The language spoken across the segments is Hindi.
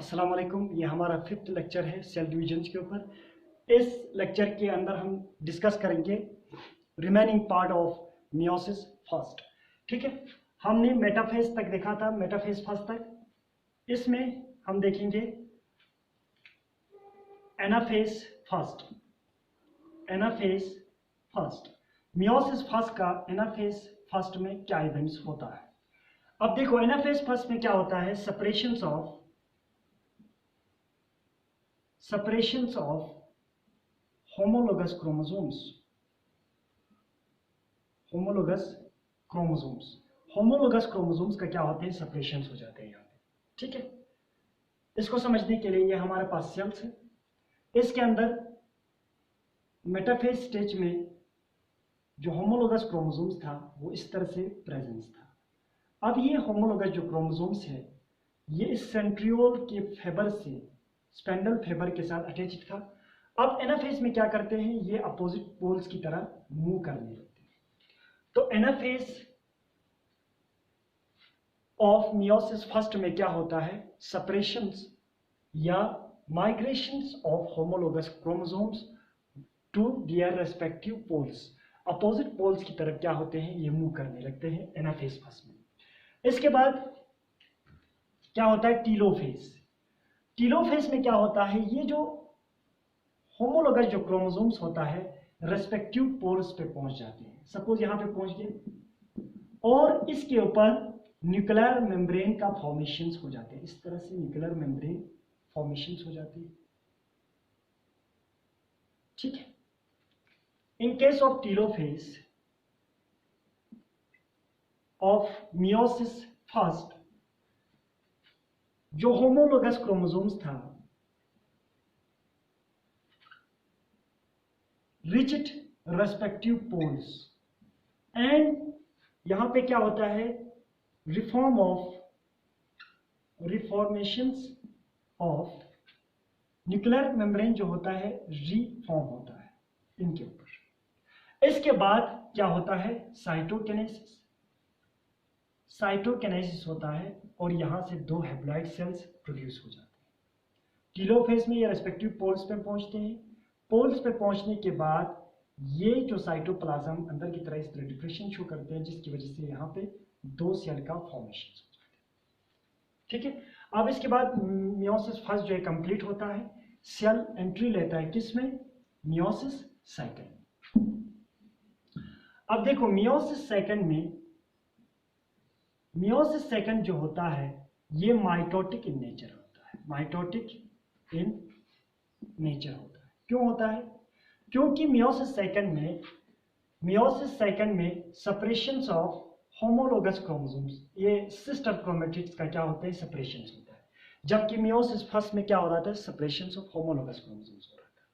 अस्सलाम वालेकुम। ये हमारा 5th लेक्चर है सेल डिविजन के ऊपर। इस लेक्चर के अंदर हम डिस्कस करेंगे remaining part of meiosis first. ठीक है, हमने मेटाफेज तक देखा था, मेटाफेज फर्स्ट तक। इसमें हम देखेंगे anaphase first. Anaphase first, meiosis first का एनाफेज फर्स्ट में क्या इवेंट्स होता है। अब देखो, एनाफेज फर्स्ट में क्या होता है, separations of homologous chromosomes। homologous chromosomes का क्या होते हैं, separations हो जाते हैं यहाँ पे। ठीक है, इसको समझने के लिए ये हमारे पास सेल्स है। इसके अंदर मेटाफेज स्टेज में जो होमोलोगस क्रोमोसोम्स था वो इस तरह से प्रेजेंस था। अब ये होमोलोगस जो क्रोमोसोम्स है ये इस सेंट्रियोल के फाइबर से स्पेंडल फाइबर के साथ अटैच्ड था। अब एनाफेज में क्या करते हैं, ये अपोजिट पोल्स की तरह मूव करने लगते हैं। तो एनाफेज ऑफ मियोसिस फर्स्ट में क्या होता है, सेपरेशंस या migrations of homologous chromosomes to their respective poles. Opposite poles की तरफ क्या होते हैं, ये मूव करने लगते हैं एनाफेज फर्स्ट में। इसके बाद क्या होता है, टीलोफेज। टीलोफेज में क्या होता है, ये जो होमोलोगस जो क्रोमोसोम्स होता है रेस्पेक्टिव पोल्स पे पहुंच जाते हैं। सपोज यहां पे पहुंच गए और इसके ऊपर न्यूक्लियर मेम्ब्रेन का फॉर्मेशंस हो जाते हैं। इस तरह से न्यूक्लियर मेम्ब्रेन फॉर्मेशंस हो जाती है। ठीक है, in case of telophase of meiosis first, जो होमोलोगस क्रोमोसोम्स था रिच्ड रेस्पेक्टिव पोल्स एंड यहां पे क्या होता है, रिफॉर्मेशंस ऑफ न्यूक्लियर मेम्ब्रेन जो होता है रीफॉर्म होता है इनके ऊपर। इसके बाद क्या होता है, साइटोकिनेसिस। साइटोकिनेसिस होता है और यहां से दो हैप्लॉइड सेल्स प्रोड्यूस हो जाते हैं। टीलोफेज में ये रेस्पेक्टिव पोल्स पे पहुंचते हैं। पोल्स पे पहुंचने के बाद ये जो साइटोप्लाज्म अंदर की तरह इस तरह डिप्रेशन शो करते हैं, जिसकी वजह से यहाँ पे दो सेल का फॉर्मेशन हो जाता है। ठीक है, अब इसके बाद मियोसिस फर्स्ट जो है कंप्लीट होता है, सेल एंट्री लेता है किसमें, मियोसिस सेकंड। अब देखो मियोसिस सेकंड जो होता है ये माइटोटिक इन नेचर होता है। माइटोटिक इन नेचर होता है। क्यों होता है, क्योंकि मियोसिस सेकंड में सेपरेशंस ऑफ होमोलोगस क्रोमोसोम्स, ये सिस्टर क्रोमेटिड्स का क्या होता है, सेपरेशंस होता है। जबकि मियोसिस फर्स्ट में क्या हो रहा था, सेपरेशंस ऑफ होमोलोगस क्रोमोसोम्स हो रहा था।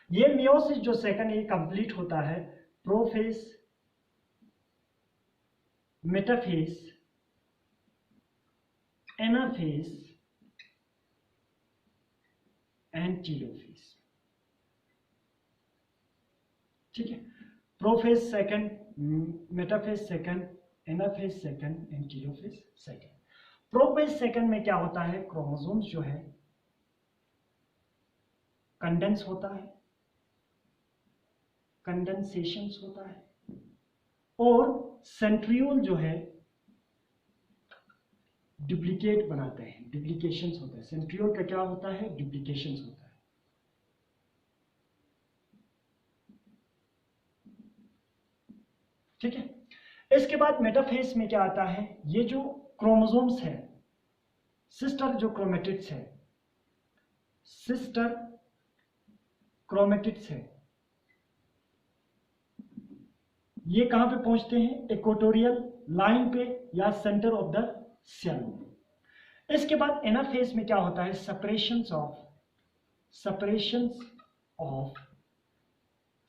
ये मियोसिस जो सेकंड है ये कंप्लीट होता है prophase, metaphase, anaphase and telophase. ठीक है, prophase second, metaphase second, anaphase second and telophase second. Prophase second में क्या होता है, क्रोमोसोम्स जो है कंडेंस होता है, कंडेंसेशंस होता है और सेंट्रियोल जो है डुप्लीकेट बनाते हैं, डुप्लीकेशंस होता है। सेंट्रियोल का क्या होता है, डुप्लीकेशंस होता है। ठीक है, इसके बाद मेटाफेज में क्या आता है, ये जो क्रोमोसोम्स है, सिस्टर जो क्रोमेटिड्स है, सिस्टर क्रोमेटिड्स है, ये कहां पे पहुंचते हैं, इक्वेटोरियल लाइन पे या सेंटर ऑफ द सेल। इसके बाद एनाफेज में क्या होता है, सेपरेशंस ऑफ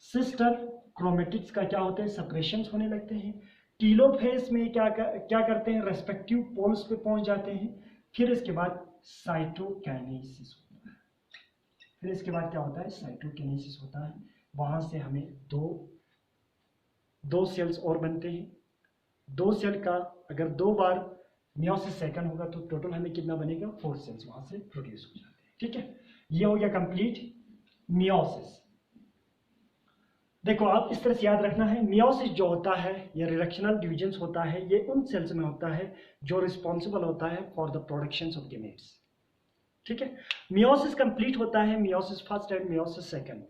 सिस्टर क्रोमेटिड्स का क्या होते हैं, सेपरेशंस होने लगते हैं। टीलोफेज में क्या करते हैं, रेस्पेक्टिव पोल्स पे पहुंच जाते हैं। फिर इसके बाद साइटोकाइनेसिस होता है। फिर इसके बाद क्या होता है, साइटोकिनेसिस होता है। वहां से हमें दो सेल्स और बनते हैं। दो सेल का अगर दो बार मियोसिस सेकंड होगा तो टोटल हमें कितना बनेगा, 4 सेल्स वहां से प्रोड्यूस हो जाते हैं। ठीक है, ये हो गया कंप्लीट मियोसिस। देखो आप इस तरह से याद रखना है, मियोसिस जो होता है या रिडक्शनल डिविजन होता है, ये उन सेल्स में होता है जो रिस्पॉन्सिबल होता है for the production of gametes. ठीक है, मियोसिस कंप्लीट होता है meiosis first and meiosis second.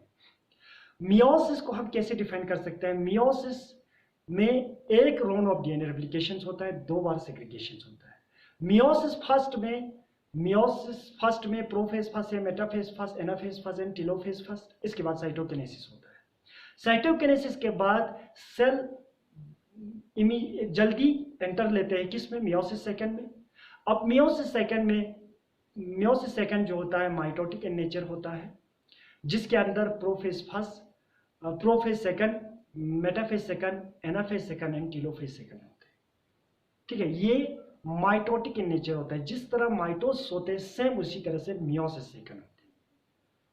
Meiosis को हम कैसे डिफाइन कर सकते हैं, मियोसिस में एक राउंड ऑफ डीएनए रेप्लिकेशन होता है, 2 बार सेग्रीगेशन होता है। मियोसिस फर्स्ट में प्रोफेज फर्स्ट है, metaphase first, anaphase first and telophase first. इसके बाद साइटोकिनेसिस होता है। साइटोकिनेसिस के बाद सेल जल्दी एंटर लेते हैं किस में, मियोसिस सेकंड में। अब मियोसिस सेकंड जो होता है माइटोटिक इन नेचर होता है, जिसके अंदर prophase first, prophase second, metaphase second, anaphase second and telophase second होते हैं। ठीक है, ये माइटोटिक इन नेचर होता है। जिस तरह माइटोस होते हैं सेम उसी तरह से मियोसिस सेकंड होते हैं।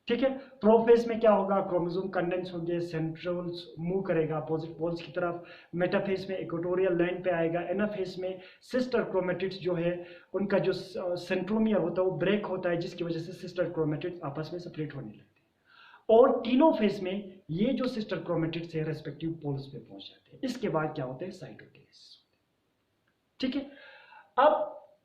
ठीक है, प्रोफेज में क्या होगा, क्रोमोसोम कंडेंस होंगे, सेंट्रोल्स मूव करेगा अपोजिट पोल्स की तरफ। मेटाफेज में इक्वेटोरियल लाइन पे आएगा। एनाफेज में सिस्टर क्रोमेटिड्स जो है उनका जो सेंट्रोमियर होता है वो ब्रेक होता है, जिसकी वजह से सिस्टर क्रोमेटिड्स आपस में सेपरेट होने लगते हैं। और टीलोफेज में ये जो सिस्टर क्रोमेटिड्स है रेस्पेक्टिव पोल्स पे पहुंच जाते हैं। इसके बाद क्या होते हैं, साइटोकिनेसिस। ठीक है, अब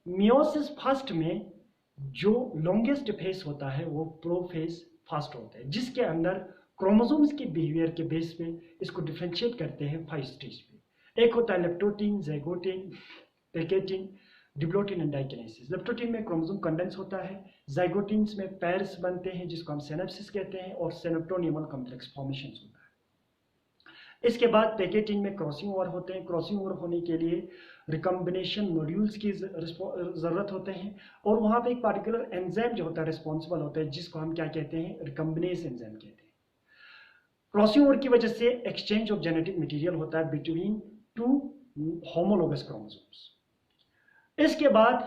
मियोसिस फर्स्ट में जो लॉन्गेस्ट फेज होता है वो प्रोफेज फर्स्ट होता है, जिसके अंदर क्रोमोसोम्स के बिहेवियर के बेस पे इसको डिफरेंशिएट करते हैं 5 स्टेज पे। एक होता है leptotene, zygotene, pachytene, diplotene and diakinesis. Leptotene में क्रोमोसोम कंडेंस होता है, ज़ाइगोटीन्स में पैर्स बनते हैं जिसको हम सिनेप्सिस कहते हैं, और सिनेप्टोनिमल कॉम्प्लेक्स फॉर्मेशन होता है। इसके बाद पैकेटीन में क्रॉसिंग ओवर होते हैं। क्रॉसिंग ओवर होने के लिए रिकॉम्बिनेशन मॉड्यूल्स की जरूरत होते हैं, और वहां पे एक पार्टिकुलर एंजाइम जो होता है रिस्पॉन्सिबल होता है, जिसको हम क्या कहते हैं, रिकॉम्बिनेस एंजाइम कहते हैं। क्रॉसिंग ओवर की वजह से एक्सचेंज ऑफ जेनेटिक मटेरियल होता है बिटवीन 2 होमोलोगस क्रोमोसोम्स। इसके बाद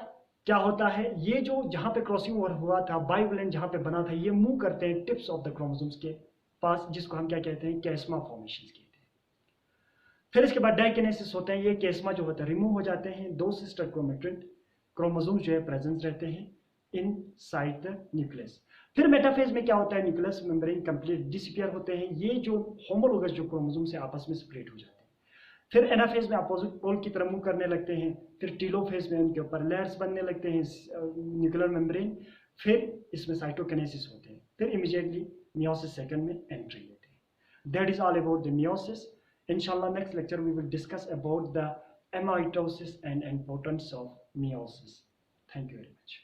क्या होता है, ये जो जहां पे क्रॉसिंग ओवर हुआ था, बाइवलेंट जहां पे बना था, ये मूव करते हैं टिप्स ऑफ द क्रोमोसोम्स के पास, जिसको हम क्या कहते हैं, कैस्मा फॉर्मेशन कहते हैं। फिर इसके बाद डाइकिनेसिस होते हैं। ये केस्मा जो होता है रिमूव हो जाते हैं, 2 सिस्टर क्रोमेटिड क्रोमोसोम्स जो है प्रेजेंट रहते हैं इन साइड द न्यूक्लियस। फिर मेटाफेज में क्या होता है, न्यूक्लियस मेम्ब्रेन कंप्लीट डिसअपीयर होते हैं। ये जो होमोलोगस जो क्रोमोसोम्स है आपस में सेपरेट हो जाते हैं। फिर एनाफेज में अपोजिट पोल की तरफ मूव करने लगते हैं। फिर टीलोफेज में उनके ऊपर लेयर्स बनने लगते हैं न्यूक्लियर मेम्ब्रेन। फिर इसमें साइटोकिनेसिस होते हैं। फिर इमीडिएटली मियोसिस सेकंड में एंट्री लेते हैं। That is all about the meiosis. Inshallah, next lecture we will discuss about the mitosis and importance of meiosis. Thank you very much.